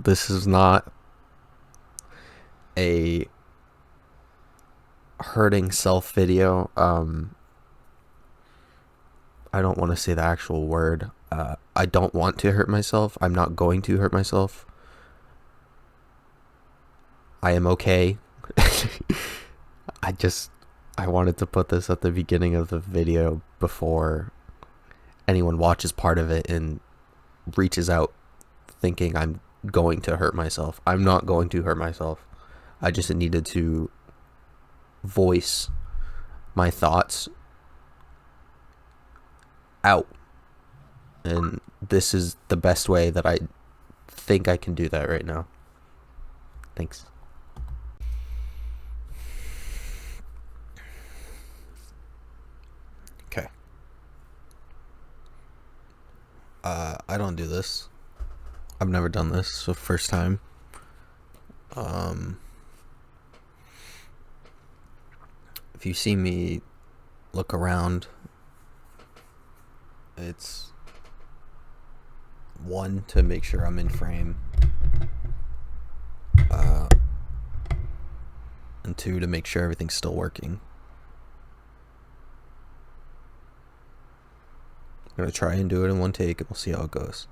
this is not a hurting self video. I don't want to say the actual word. I don't want to hurt myself. I'm not going to hurt myself. I am okay. I just, I wanted to put this at the beginning of the video before anyone watches part of it and reaches out thinking I'm going to hurt myself. I'm not going to hurt myself. I just needed to voice my thoughts out. And this is the best way that I think I can do that right now. Thanks. Okay. I don't do this. I've never done this, so first time. If you see me look around, it's one, to make sure I'm in frame, and two, to make sure everything's still working. I'm gonna try and do it in one take, and we'll see how it goes.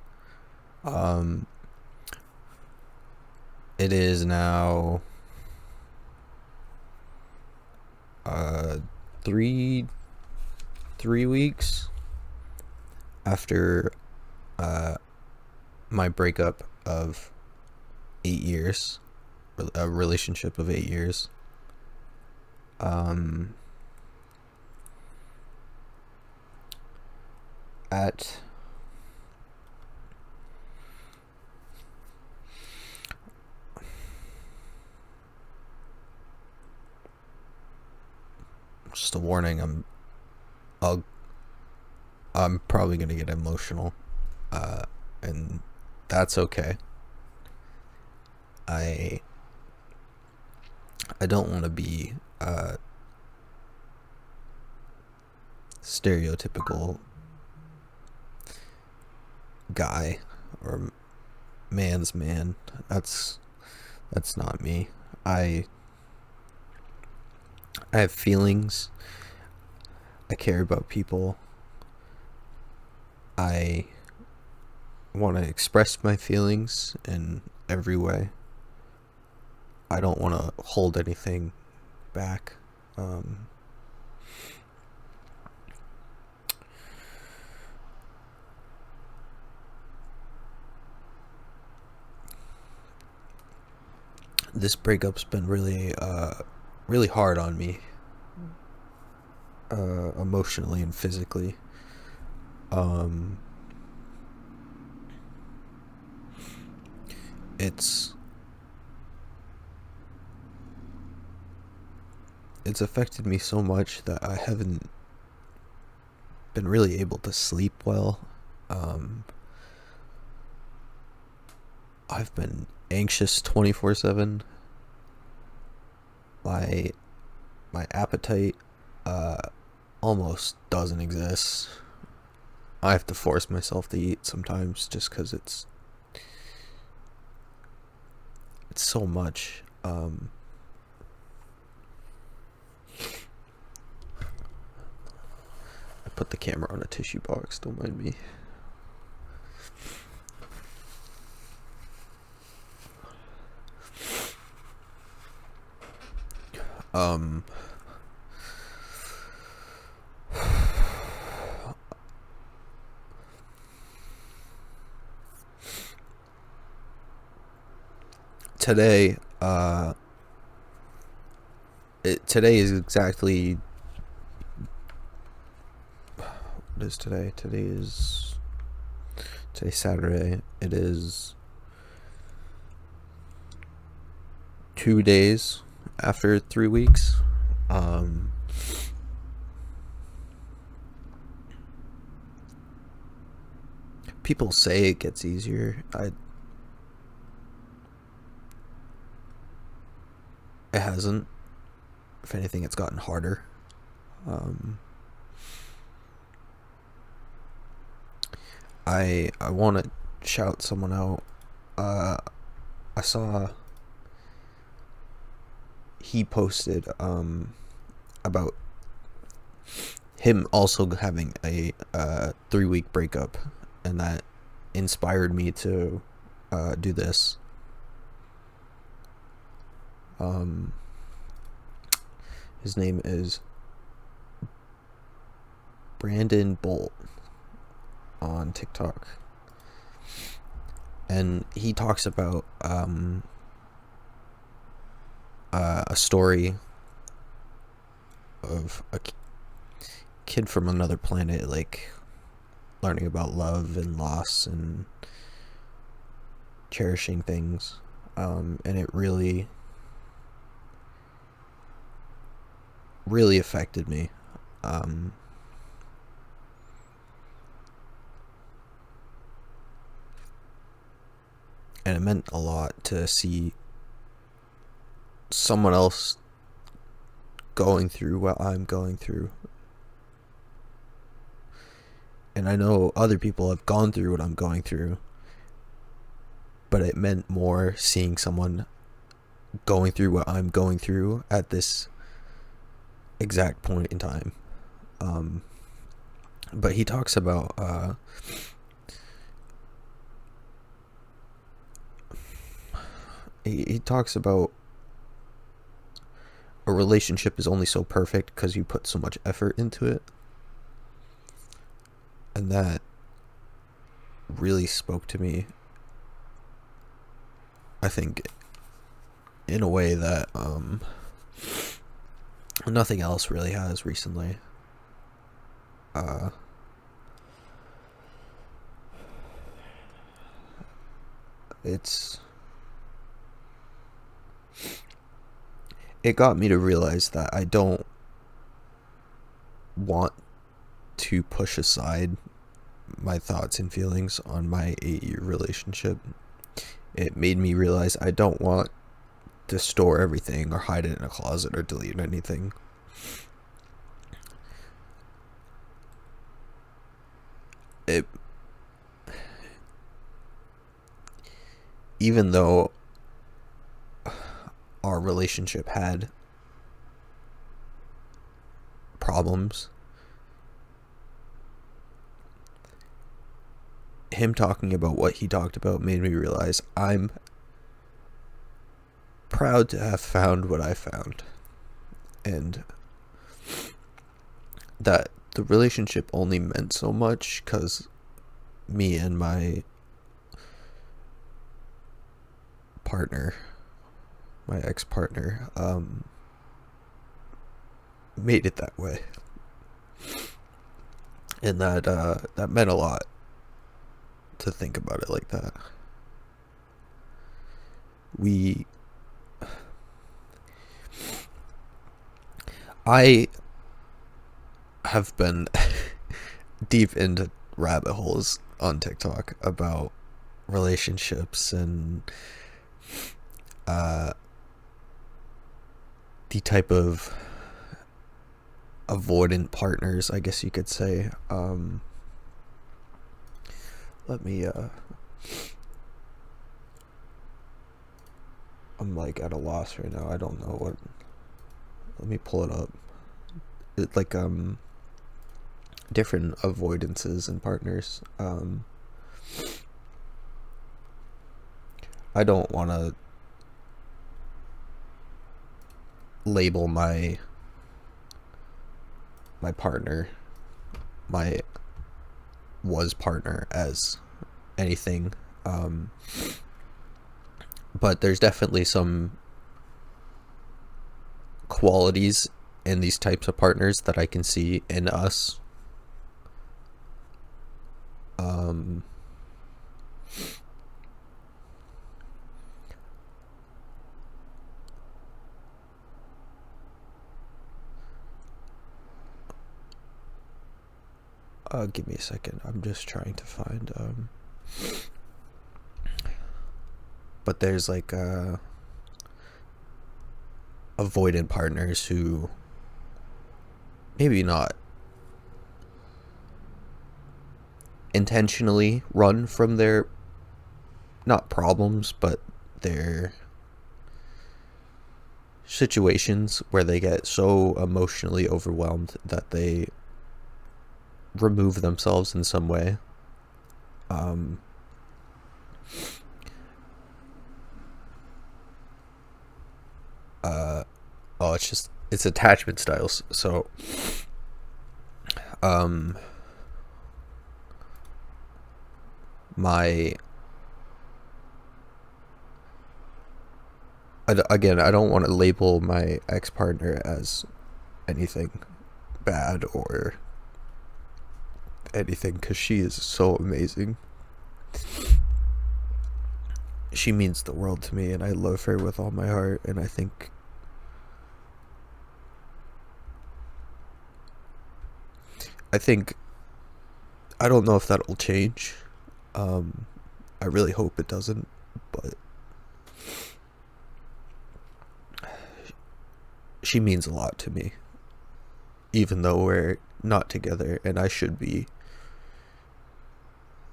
It is now 3 weeks after my breakup of 8 years, a relationship of 8 years. At just a warning, I'm probably gonna get emotional, and that's okay. I don't want to be stereotypical guy or man's man. That's not me. I have feelings. I care about people. I want to express my feelings in every way. I don't want to hold anything back. This breakup's been really hard on me, emotionally and physically. It's affected me so much that I haven't been really able to sleep well. I've been anxious 24/7. My appetite almost doesn't exist. I have to force myself to eat sometimes just because it's so much. I put the camera on a tissue box, don't mind me. Today, today is exactly, what is today? Today's Saturday. It is 2 days after 3 weeks. People say it gets easier. It hasn't. If anything, it's gotten harder. I want to shout someone out. saw he posted about him also having a 3-week breakup, and that inspired me to do this. His name is Brandon Bolt on TikTok, and he talks about a story of a kid from another planet, like learning about love and loss and cherishing things, and it really affected me. And it meant a lot to see someone else going through what I'm going through. And I know other people have gone through what I'm going through, but it meant more seeing someone going through what I'm going through at this exact point in time. But he talks about he talks about a relationship is only so perfect because you put so much effort into it. And that really spoke to me, I think, in a way that nothing else really has recently. It got me to realize that I don't want to push aside my thoughts and feelings on my 8-year relationship. It made me realize I don't want to store everything or hide it in a closet or delete anything. Even though our relationship had problems, him talking about what he talked about made me realize I'm proud to have found what I found, and that the relationship only meant so much because me and my partner, my ex-partner, made it that way, and that meant a lot to think about it like that. I have been deep into rabbit holes on TikTok about relationships and the type of avoidant partners, I guess you could say. Let me I'm like at a loss right now. I don't know what. Let me pull it up. It like different avoidances and partners. I don't want to label my partner, my partner, as anything, but there's definitely some qualities in these types of partners that I can see in us. Give me a second. I'm just trying to find but there's like avoidant partners who maybe not intentionally run from their, not problems, but their situations where they get so emotionally overwhelmed that they remove themselves in some way. Um, it's attachment styles. So, um, my again, I don't want to label my ex partner as anything bad or anything, because she is so amazing. She means the world to me, and I love her with all my heart. And I think I don't know if that'll change. I really hope it doesn't, but she means a lot to me, even though we're not together, and I should be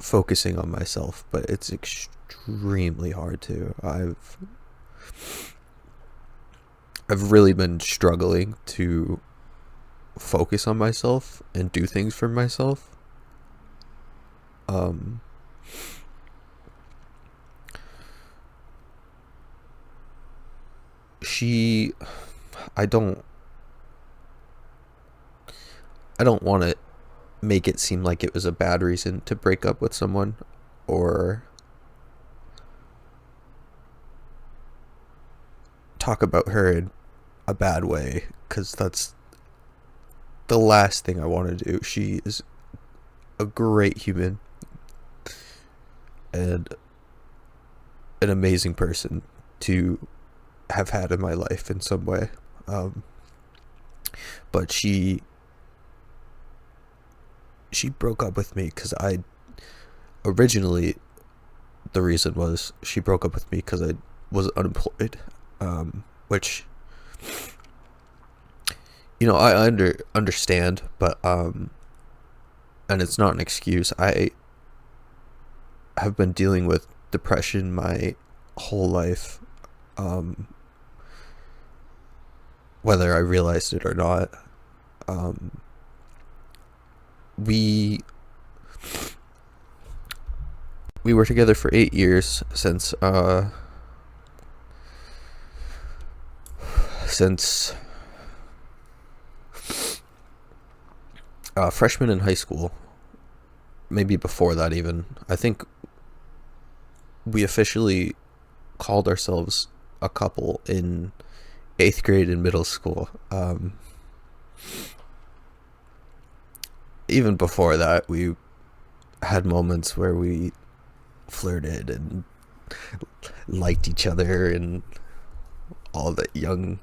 focusing on myself, but it's extremely hard to. I've really been struggling to focus on myself and do things for myself. She I don't want to make it seem like it was a bad reason to break up with someone, or talk about her in a bad way, because that's the last thing I want to do. She is a great human and an amazing person to have had in my life in some way. But she broke up with me because originally the reason was she broke up with me because I was unemployed, which, I understand, but and it's not an excuse. I have been dealing with depression my whole life, whether I realized it or not. We were together for 8 years since freshman in high school, maybe before that even. I think we officially called ourselves a couple in 8th grade and middle school. Even before that, we had moments where we flirted and liked each other and all that young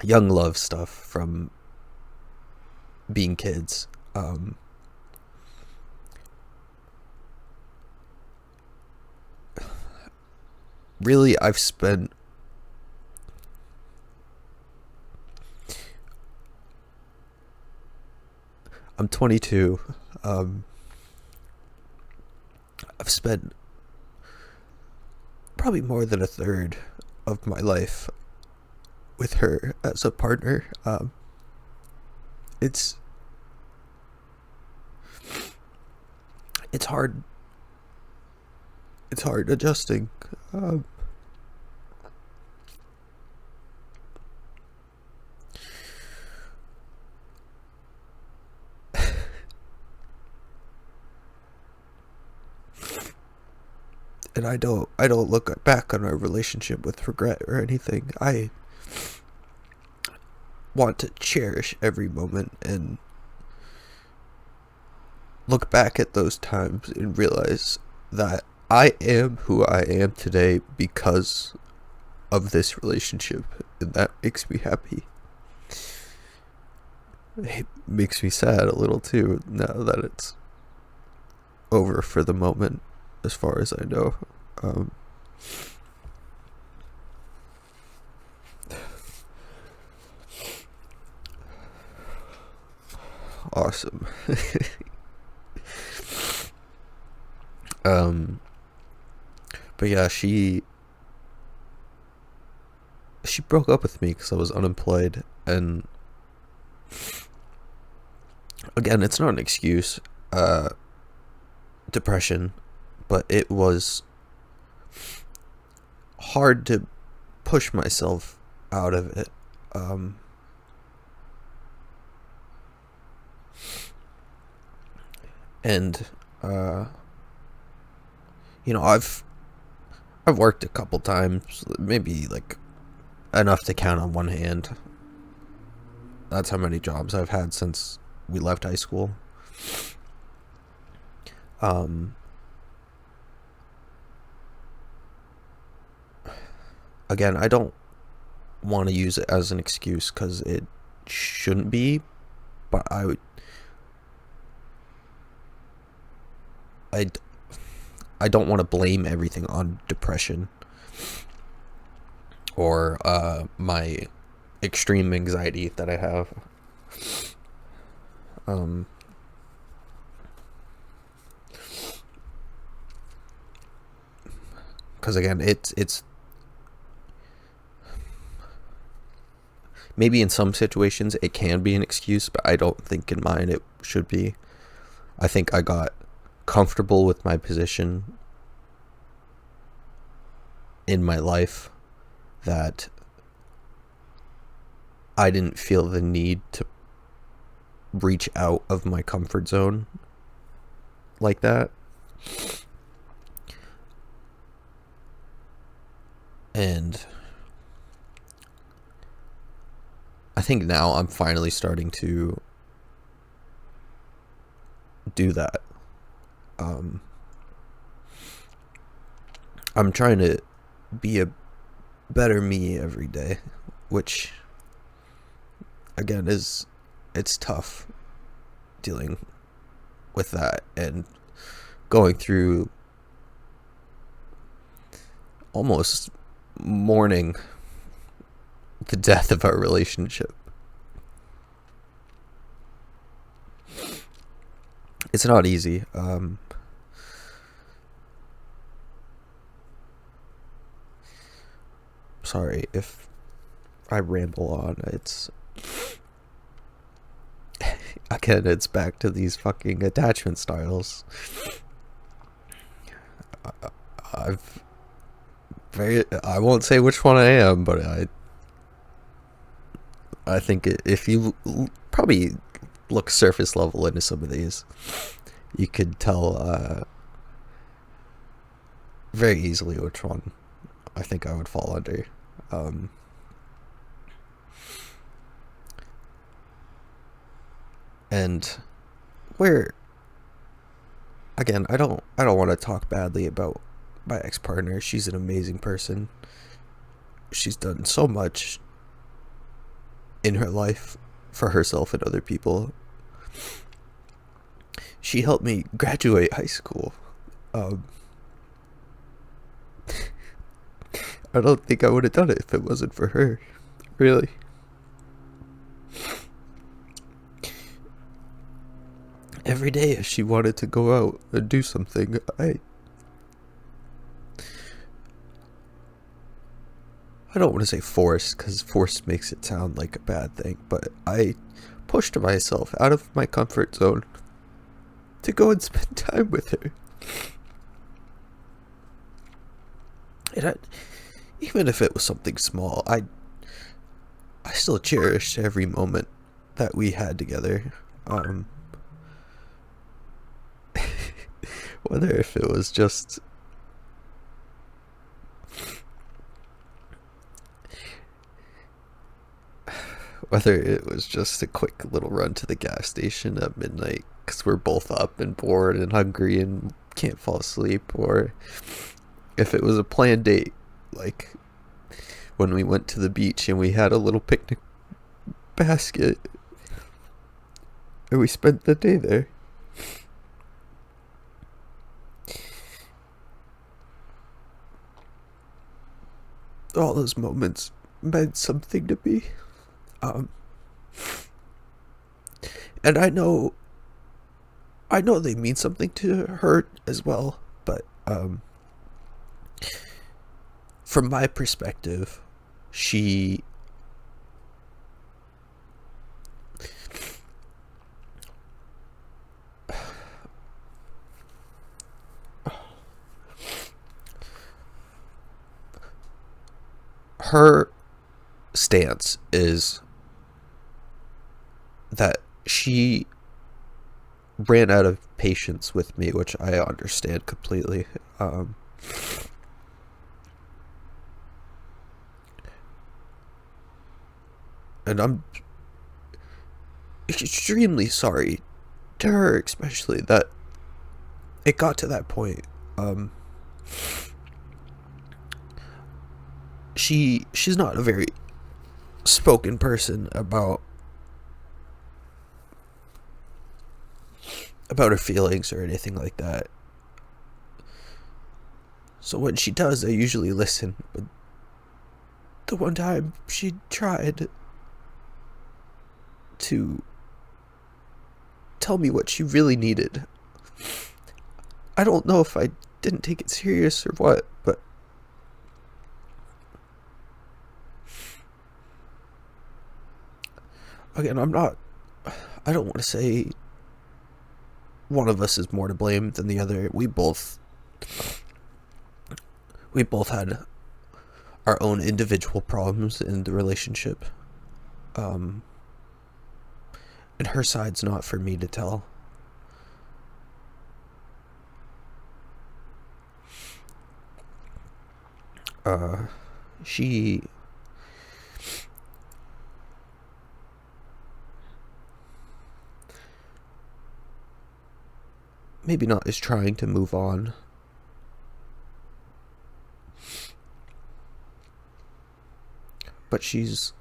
love stuff from being kids. Really, I'm 22. I've spent probably more than a third of my life with her as a partner. It's hard. It's hard adjusting. And I don't look back on our relationship with regret or anything. I want to cherish every moment and look back at those times and realize that I am who I am today because of this relationship, and that makes me happy. It makes me sad a little too, now that it's over for the moment, as far as I know. Awesome. But yeah, she she broke up with me because I was unemployed, and again, it's not an excuse, depression, but it was hard to push myself out of it. And I've worked a couple times, maybe like enough to count on one hand. That's how many jobs I've had since we left high school. Again, I don't want to use it as an excuse because it shouldn't be, but I don't want to blame everything on depression or my extreme anxiety that I have. Because again, it's maybe in some situations it can be an excuse, but I don't think in mine it should be. I think I got comfortable with my position in my life that I didn't feel the need to reach out of my comfort zone like that. And I think now I'm finally starting to do that. I'm trying to be a better me every day, which again it's tough dealing with that and going through almost mourning the death of our relationship. It's not easy. Sorry if I ramble on. It's again, it's back to these fucking attachment styles. I won't say which one I am, but I think if you probably look surface level into some of these, you could tell very easily which one I think I would fall under. And where again, I don't want to talk badly about my ex-partner. She's an amazing person. She's done so much in her life for herself and other people. She helped me graduate high school. I don't think I would have done it if it wasn't for her. Really. Every day if she wanted to go out and do something, I don't want to say forced, because forced makes it sound like a bad thing, but I pushed myself out of my comfort zone to go and spend time with her. And even if it was something small, I still cherished every moment that we had together. Whether if it was just a quick little run to the gas station at midnight because we're both up and bored and hungry and can't fall asleep, or if it was a planned date, like when we went to the beach and we had a little picnic basket and we spent the day there. All those moments meant something to me. And I know they mean something to her as well, but from my perspective, she her stance is that she ran out of patience with me, which I understand completely. And I'm extremely sorry to her, especially that it got to that point. She's not a very spoken person about her feelings or anything like that. So when she does, I usually listen. But the one time she tried to tell me what she really needed, I don't know if I didn't take it serious or what, but again, I don't want to say one of us is more to blame than the other. We both had our own individual problems in the relationship. And her side's not for me to tell. She maybe not is trying to move on, but she's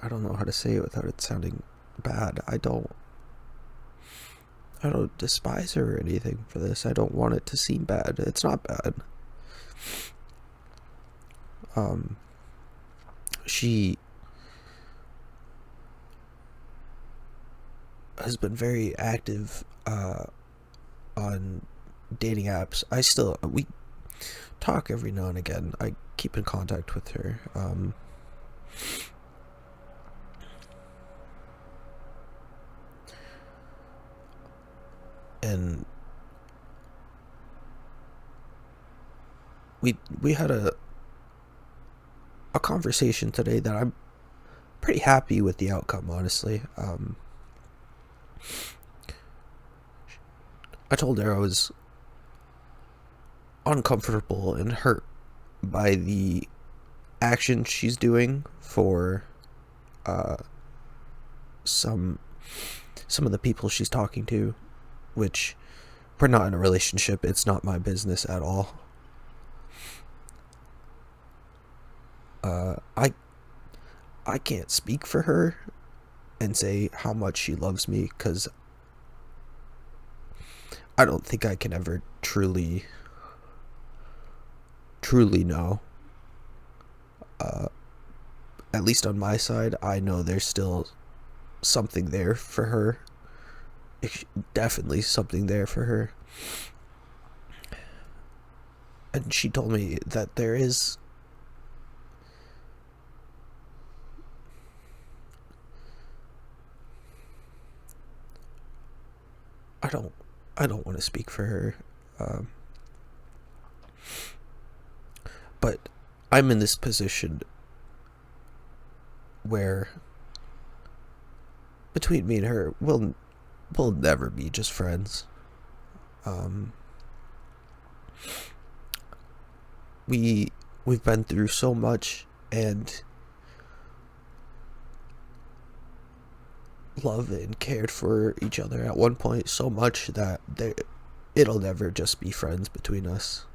I don't know how to say it without it sounding bad. I don't despise her or anything for this. I don't want it to seem bad. It's not bad. She has been very active on dating apps. We talk every now and again. I keep in contact with her. And we had a conversation today that I'm pretty happy with the outcome, honestly. I told her I was uncomfortable and hurt by the action she's doing for some of the people she's talking to, which we're not in a relationship. It's not my business at all. I can't speak for her and say how much she loves me, because I don't think I can ever truly know. At least on my side, I know there's still something there for her. Definitely something there for her. And she told me that there is I don't want to speak for her, but I'm in this position where between me and her, we'll never be just friends. We've been through so much and loved and cared for each other at one point so much that it'll never just be friends between us.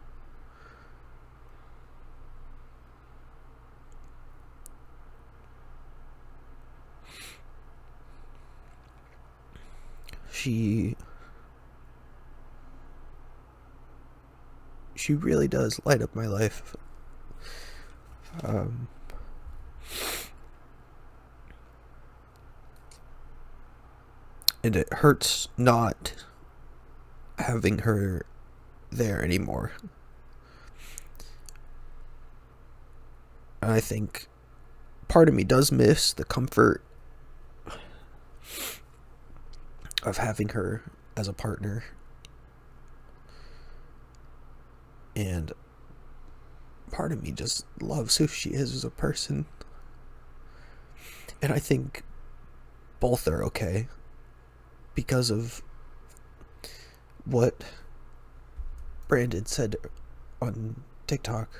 She really does light up my life. And it hurts not having her there anymore. And I think part of me does miss the comfort of having her as a partner. And part of me just loves who she is as a person. And I think both are okay because of what Brandon said on TikTok.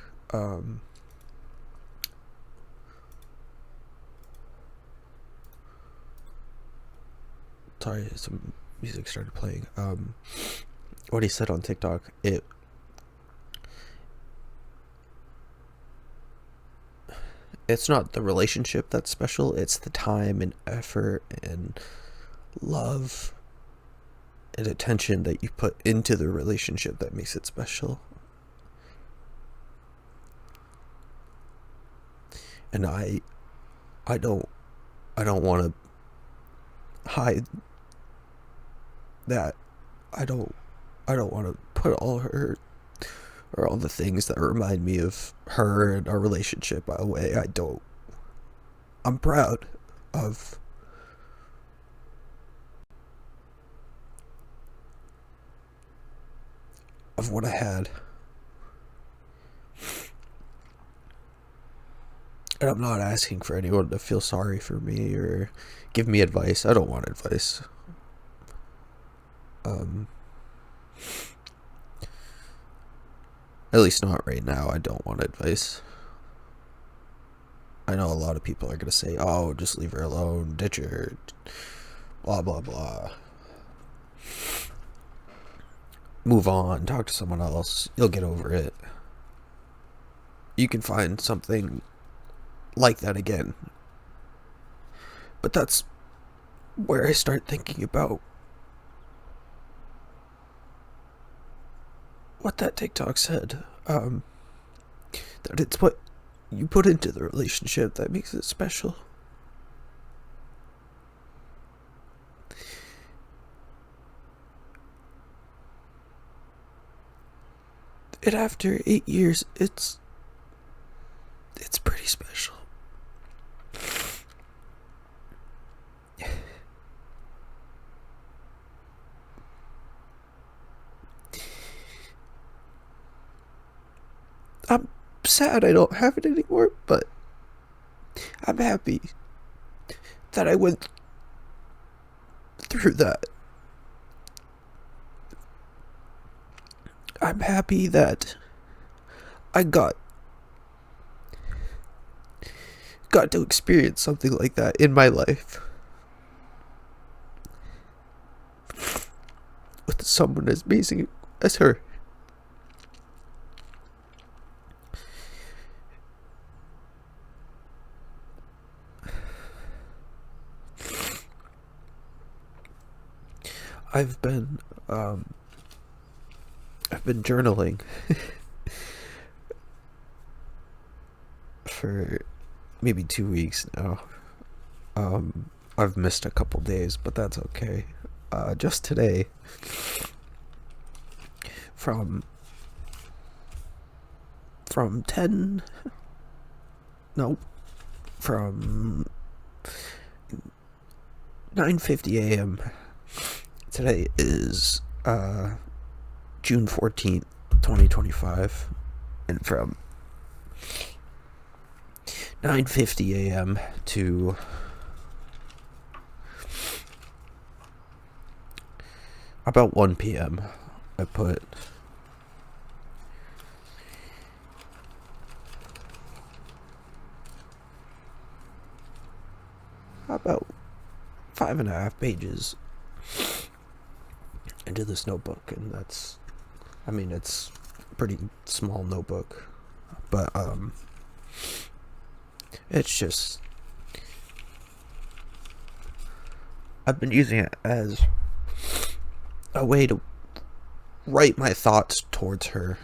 Sorry, some music started playing. What he said on TikTok, it's not the relationship that's special, it's the time and effort and love and attention that you put into the relationship that makes it special. And I don't want to hide that. I don't want to put all her or all the things that remind me of her and our relationship away. I'm proud of what I had. And I'm not asking for anyone to feel sorry for me or give me advice. I don't want advice. At least not right now. I don't want advice. I know a lot of people are going to say, oh, just leave her alone, ditch her, blah, blah, blah. Move on, talk to someone else, you'll get over it. You can find something like that again. But that's where I start thinking about what that TikTok said. That it's what you put into the relationship that makes it special. And after 8 years, it's pretty special. I'm sad I don't have it anymore, but I'm happy that I went through that. I'm happy that I got to experience something like that in my life with someone as amazing as her. I've been journaling for maybe 2 weeks now. I've missed a couple days, but that's okay. Just today, from 10, no, from 9:50 a.m. Today is June 14th, 2025, and from 9:50 a.m. to about 1 p.m. I put about 5.5 pages into this notebook, and it's a pretty small notebook, but it's just, I've been using it as a way to write my thoughts towards her.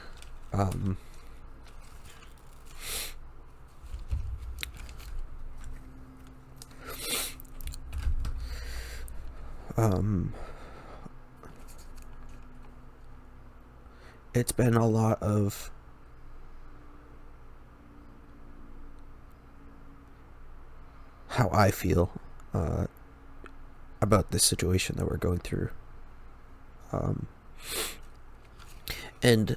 Um, it's been a lot of how I feel uh, about this situation that we're going through. Um, and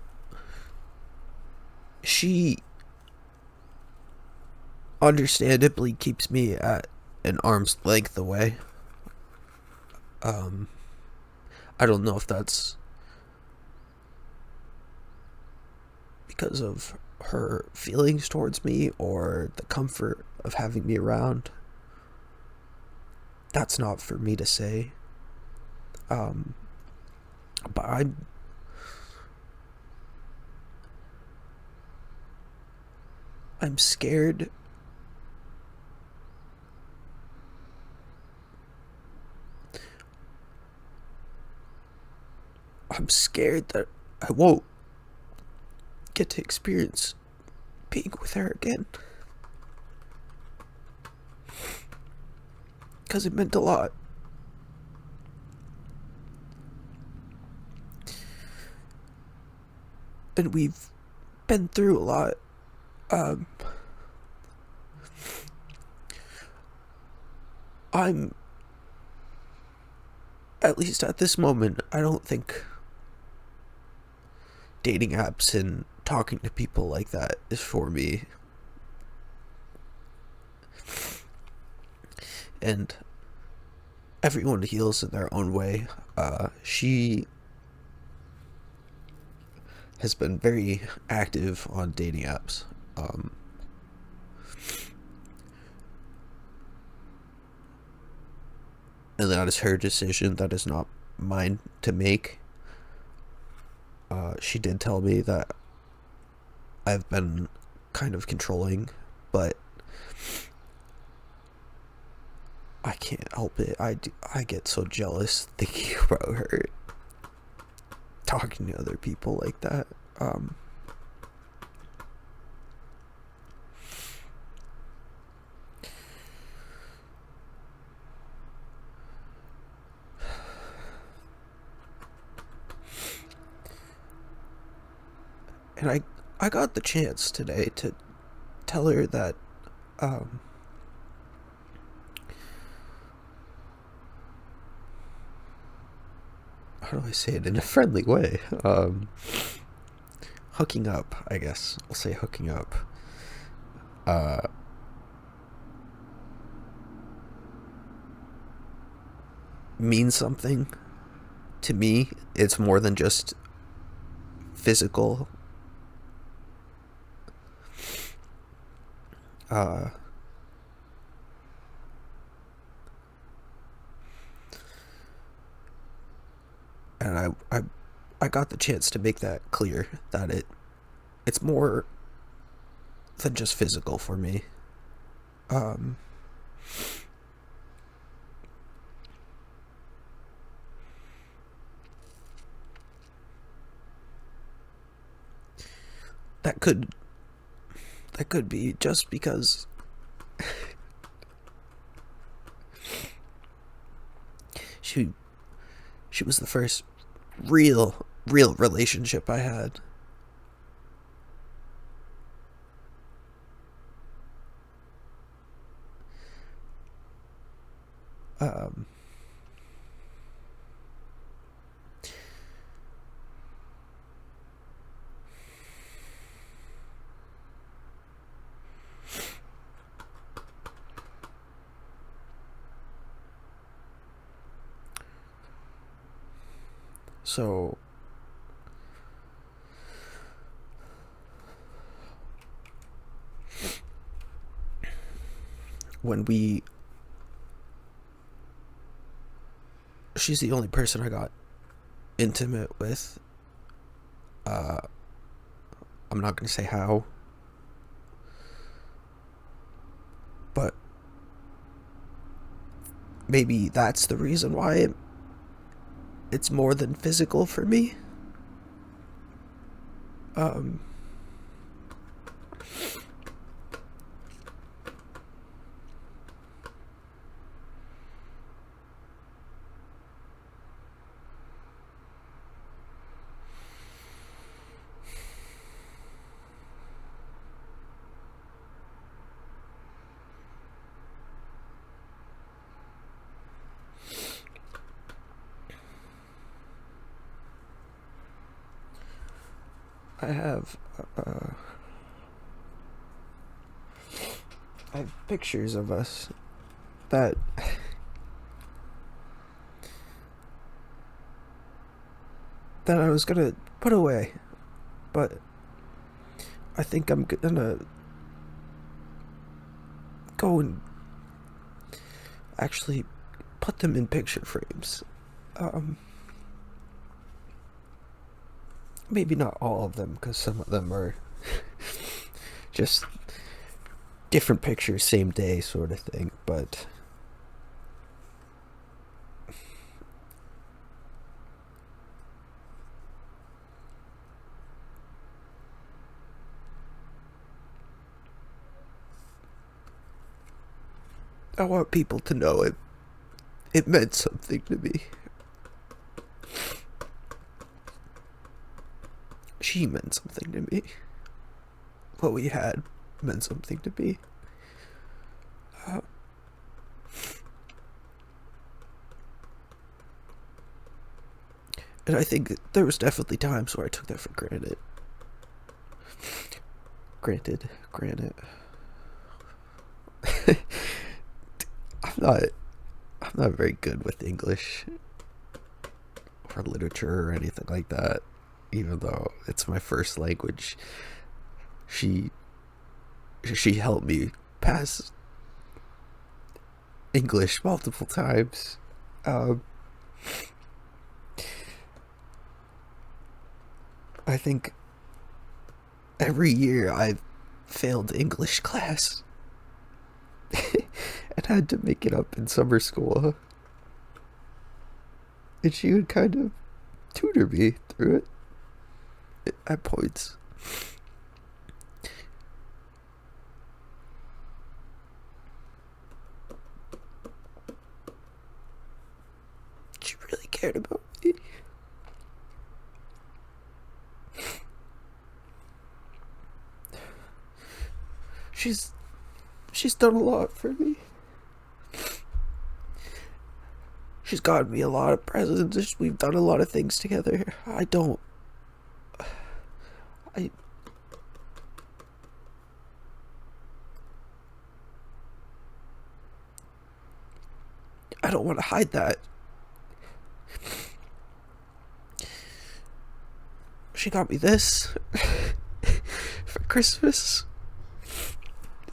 she understandably keeps me at an arm's length away. Um, I don't know if that's because of her feelings towards me or the comfort of having me around. That's not for me to say. Um, but I'm scared. I'm scared that I won't get to experience being with her again. Because it meant a lot. And we've been through a lot. Um, I'm, at least at this moment, I don't think dating apps and talking to people like that is for me. And everyone heals in their own way. She has been very active on dating apps. And that is her decision. That is not mine to make. She did tell me that I've been kind of controlling, but I can't help it. I get so jealous thinking about her talking to other people like that. And I got the chance today to tell her that um, how do I say it in a friendly way? Hooking up, I guess. I'll say hooking up. Uh, means something to me. It's more than just physical. Uh, and I got the chance to make that clear that it's more than just physical for me. Um, that could be just because she she was the first real relationship I had. Um, so when we she's the only person I got intimate with. Uh, I'm not gonna say how, but maybe that's the reason why it's more than physical for me. Um, I have uh, I have pictures of us that that I was gonna put away, but I think I'm gonna go and actually put them in picture frames. Um, Maybe not all of them, because some of them are just different pictures, same day sort of thing, but I want people to know it meant something to me. She meant something to me. What we had meant something to me. Uh, and I think there was definitely times where I took that for granted. Granted. I'm not I'm not very good with English or literature or anything like that, even though it's my first language. She she helped me pass English multiple times. Um, I think every year I've failed English class and had to make it up in summer school. And she would kind of tutor me through it at points. She really cared about me. She's she's done a lot for me. She's gotten me a lot of presents. We've done a lot of things together. I I don't want to hide that. She got me this for Christmas.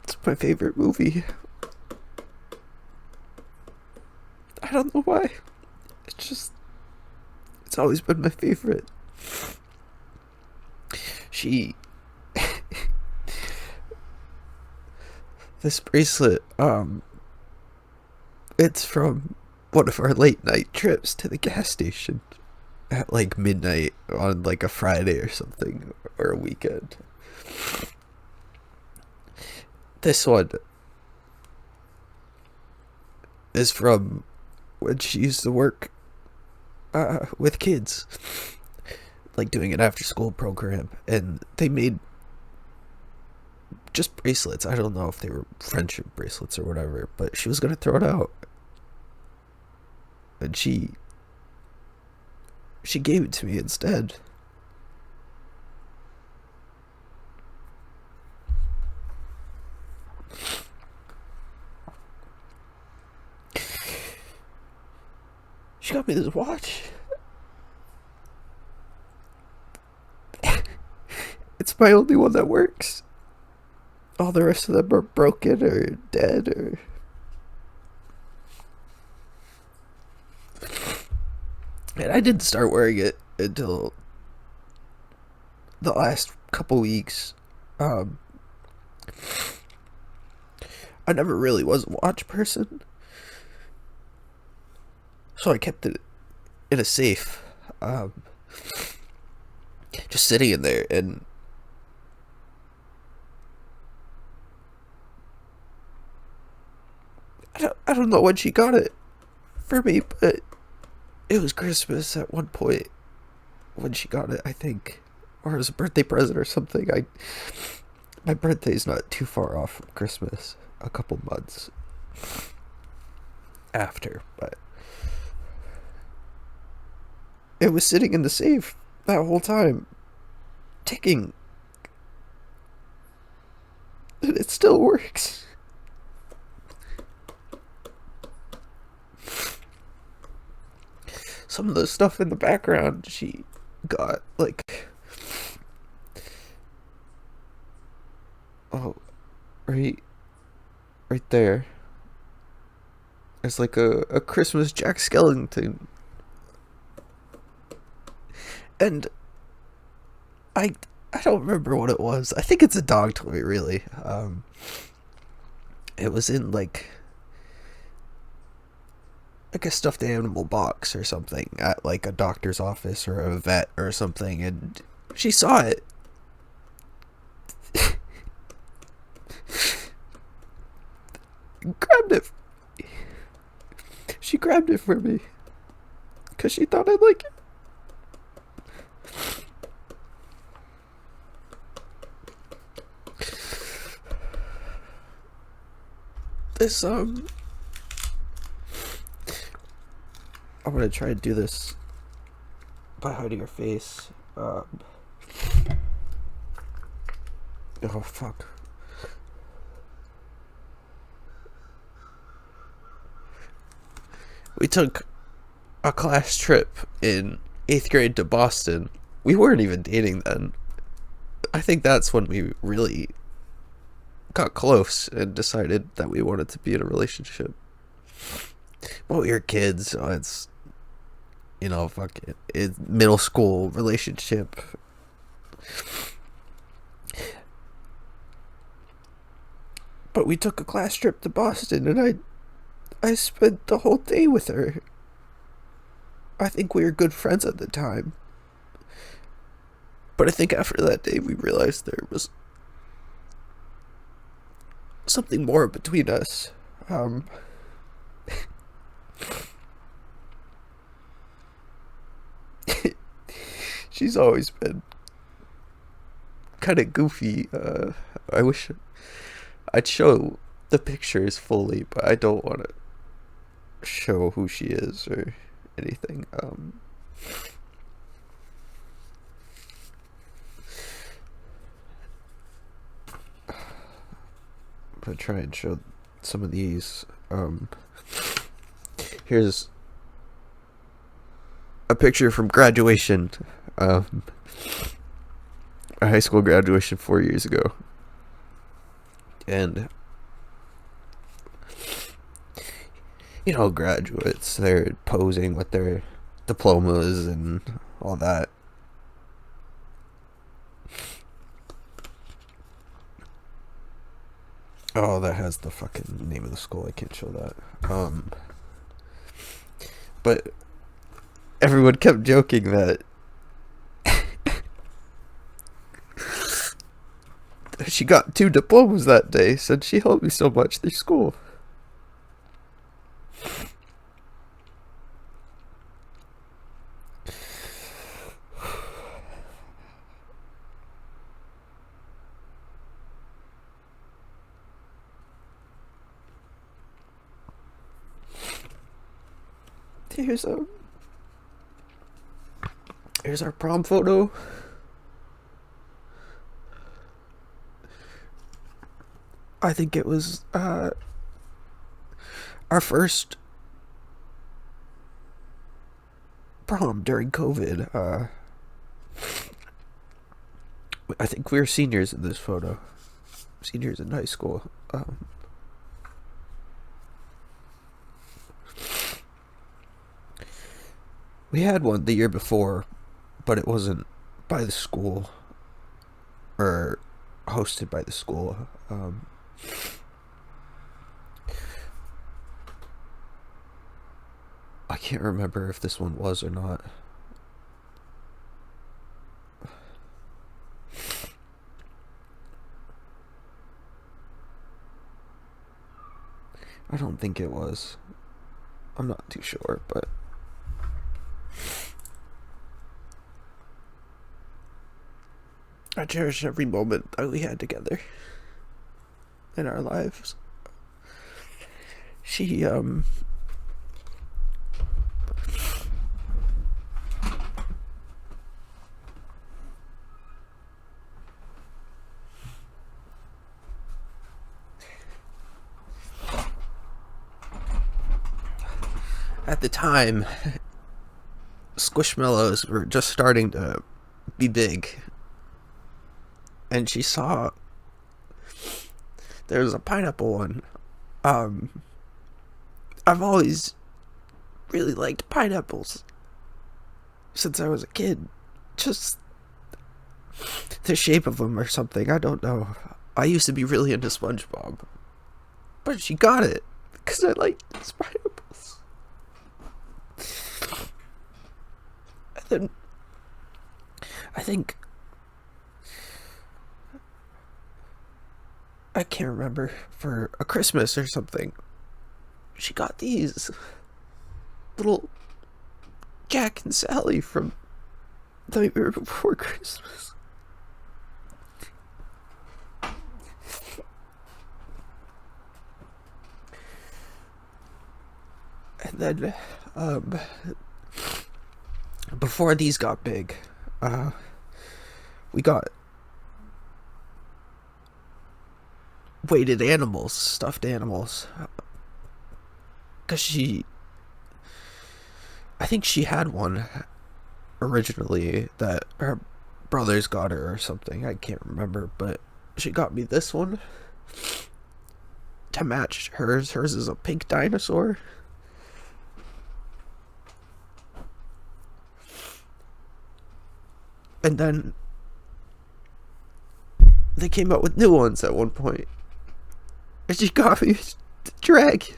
It's my favorite movie. I don't know why. It's just, it's always been my favorite. She, this bracelet, it's from one of our late night trips to the gas station at like midnight on like a Friday or something, or a weekend. This one is from when she used to work with kids, like doing an after school program, and they made just bracelets. I don't know if they were friendship bracelets or whatever, but she was gonna throw it out, and she gave it to me instead. She got me this watch. It's my only one that works. All the rest of them are broken or dead or. And I didn't start wearing it until the last couple weeks. Um, I never really was a watch person, so I kept it in a safe, just sitting in there. And I don't know when she got it for me, but it was Christmas at one point when she got it, I think, or it was a birthday present or something. My birthday's not too far off from Christmas, a couple months after, but it was sitting in the safe that whole time. ticking. And it still works. Some of the stuff in the background she got, like, oh, right there. It's like a Christmas Jack Skellington. And I don't remember what it was. I think it's a dog toy, really. It was in like a stuffed animal box or something at like a doctor's office or a vet or something, and she saw it. Grabbed it. She grabbed it for me because she thought I'd like it. This I'm gonna try to do this by hiding her face. Oh fuck. We took a class trip in 8th grade to Boston. We weren't even dating then. I think that's when we really got close and decided that we wanted to be in a relationship. Well, we were kids, so it's, you know, fuck it. It's middle school relationship. But we took a class trip to Boston, and I spent the whole day with her. I think we were good friends at the time. But I think after that day we realized there was something more between us. She's always been kind of goofy. I wish I'd show the pictures fully, but I don't want to show who she is or anything. I'm gonna try and show some of these. Here's a picture from graduation. A high school graduation 4 years ago. And you know, graduates, they're posing with their diplomas and all that. Oh, that has the fucking name of the school. I can't show that. But everyone kept joking that she got 2 diplomas that day, said she helped me so much through school. Here's our prom photo. I think it was our first prom during COVID. I think we were seniors in this photo. Seniors in high school. We had one the year before, but it wasn't by the school or hosted by the school. I can't remember if this one was or not. I don't think it was. I'm not too sure, but I cherish every moment that we had together in our lives. She At the time, Squishmallows were just starting to be big, and she saw there was a pineapple one. I've always really liked pineapples since I was a kid. Just the shape of them or something, I don't know. I used to be really into SpongeBob, but she got it because I liked these pineapples. And then I think I can't remember, for a Christmas or something, she got these little Jack and Sally from The Nightmare Before Christmas. And then, before these got big, we got weighted animals, stuffed animals. Because I think she had one originally that her brothers got her or something. I can't remember, but she got me this one to match hers. Hers is a pink dinosaur. And then they came out with new ones at one point. And she got me the dragon.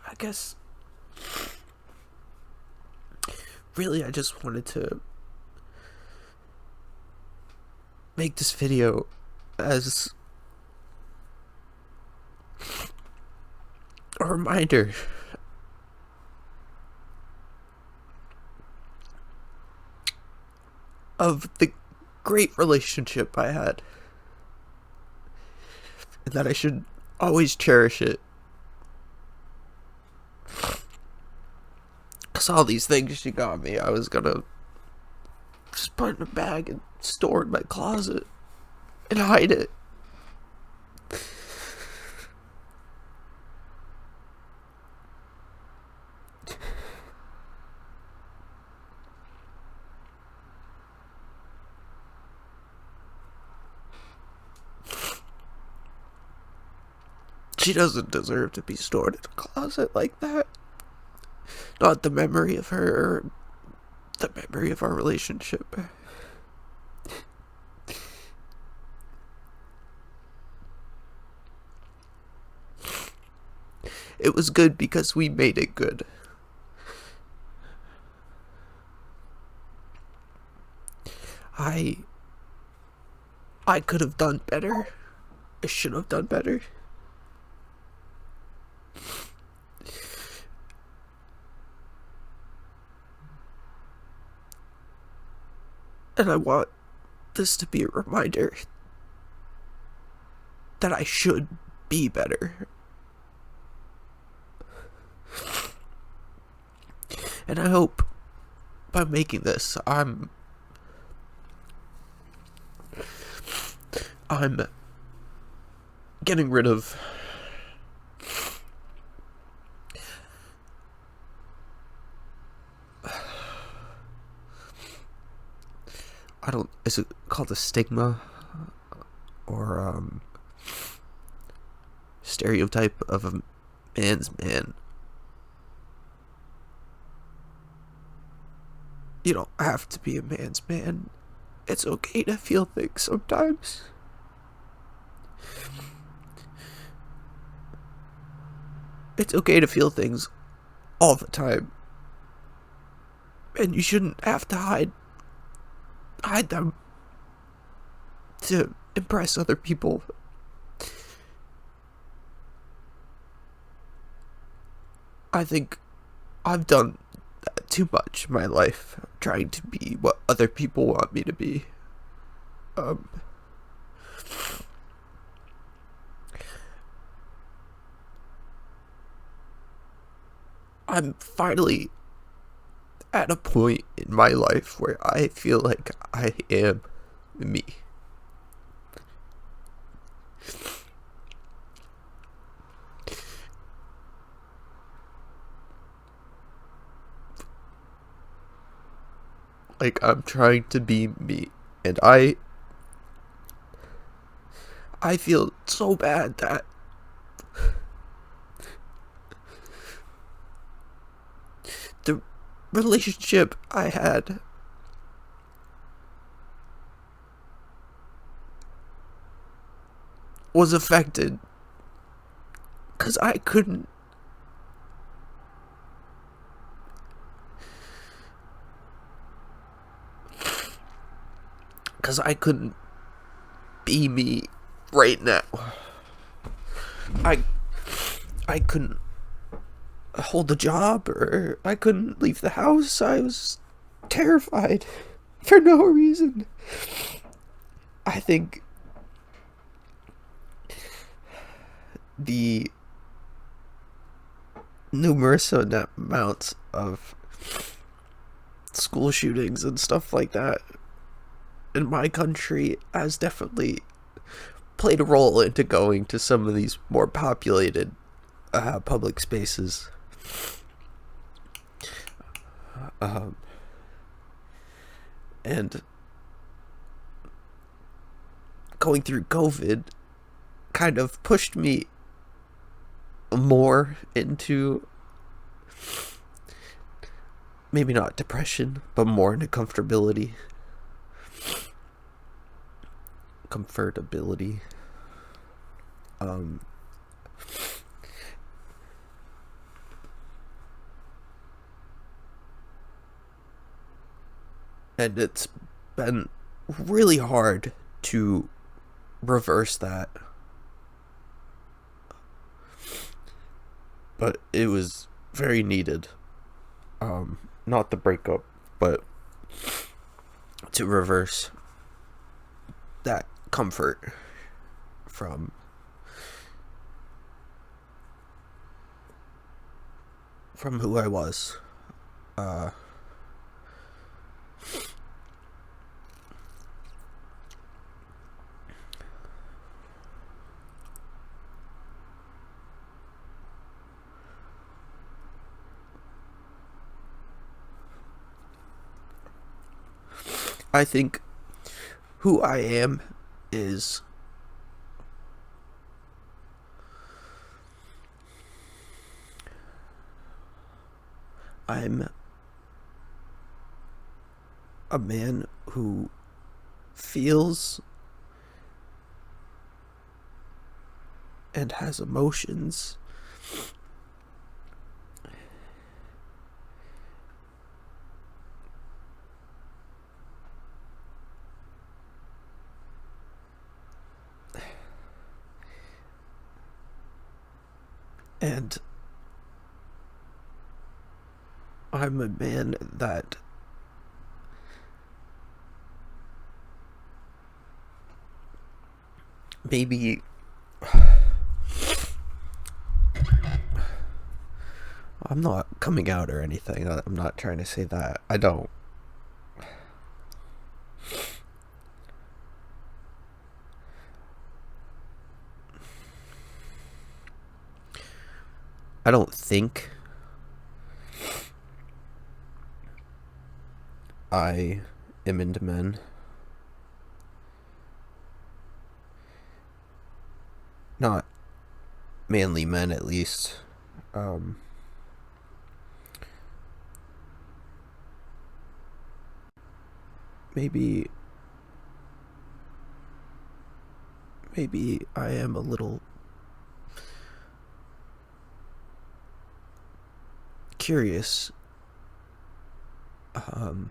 I guess really I just wanted to make this video as a reminder of the great relationship I had, and that I should always cherish it. Because all these things she got me, I was gonna just put in a bag and store in my closet and hide it. She doesn't deserve to be stored in a closet like that. Not the memory of her, or the memory of our relationship. It was good because we made it good. I could have done better. I should have done better. And I want this to be a reminder that I should be better. And I hope by making this, I'm getting rid of is it called a stigma or stereotype of a man's man? You don't have to be a man's man. It's okay to feel things sometimes. It's okay to feel things all the time. And you shouldn't have to hide them. to impress other people. I think I've done that too much in my life, trying to be what other people want me to be. Um, I'm finally at a point in my life where I feel like I am me. Like, I'm trying to be me, and I feel so bad that the relationship I had was affected because I couldn't be me right now. I I couldn't hold a job, or I couldn't leave the house. I was terrified for no reason. I think the numerous amounts of school shootings and stuff like that in my country has definitely played a role into going to some of these more populated public spaces. And going through COVID kind of pushed me more into, maybe not depression, but more into comfortability. And it's been really hard to reverse that. But it was very needed. Not the breakup, but to reverse that comfort from who I was. I think who I am is I'm a man who feels and has emotions, and I'm a man that maybe I'm not coming out or anything. I'm not trying to say that. I don't. I don't think I am into men. Not manly men, at least. Um, maybe I am a little curious. Um,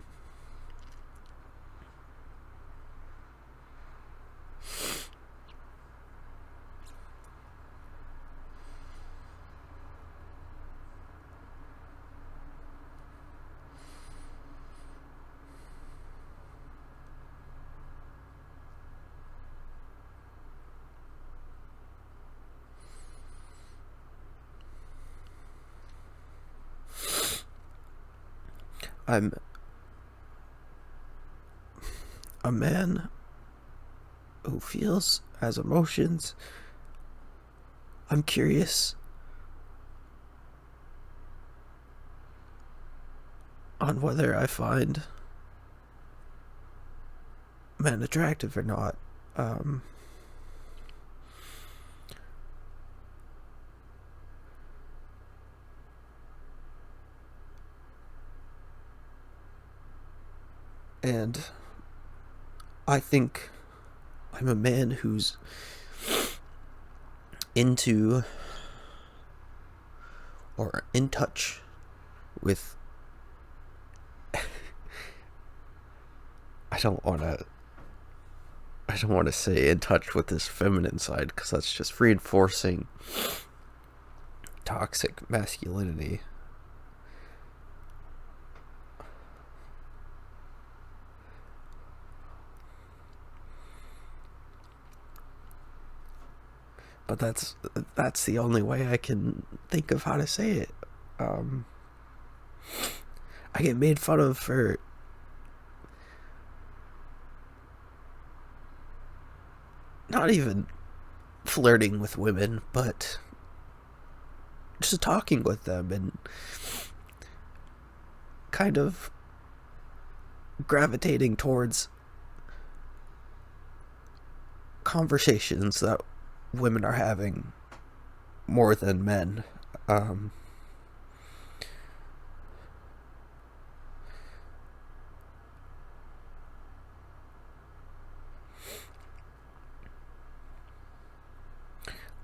I'm a man who feels, has emotions. I'm curious on whether I find men attractive or not. And I think I'm a man who's into or in touch with I don't want to say in touch with this feminine side because that's just reinforcing toxic masculinity. But that's the only way I can think of how to say it. I get made fun of for not even flirting with women, but just talking with them and kind of gravitating towards conversations that women are having more than men.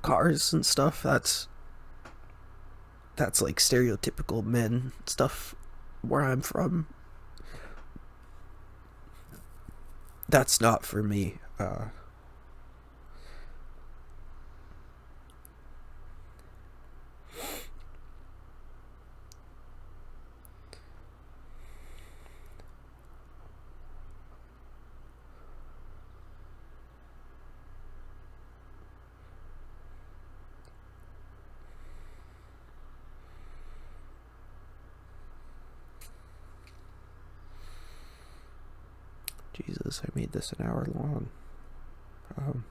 Cars and stuff, that's like stereotypical men stuff where I'm from. That's not for me. Jesus, I made this an hour long. Um,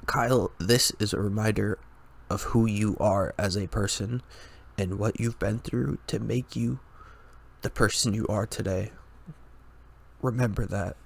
Kyle, this is a reminder of who you are as a person and what you've been through to make you the person you are today. Remember that.